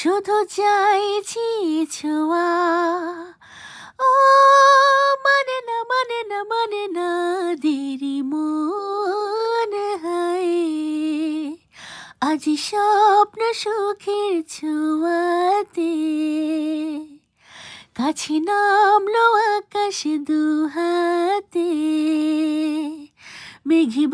শুধু চাইছি ছোঁয়া। ও মানে না মানে না মানে না দেরি মন হায়, আজ স্বপ্ন সুখের ছোঁয়াতে কাছে নামলো আকাশ দুহাতে মেঘে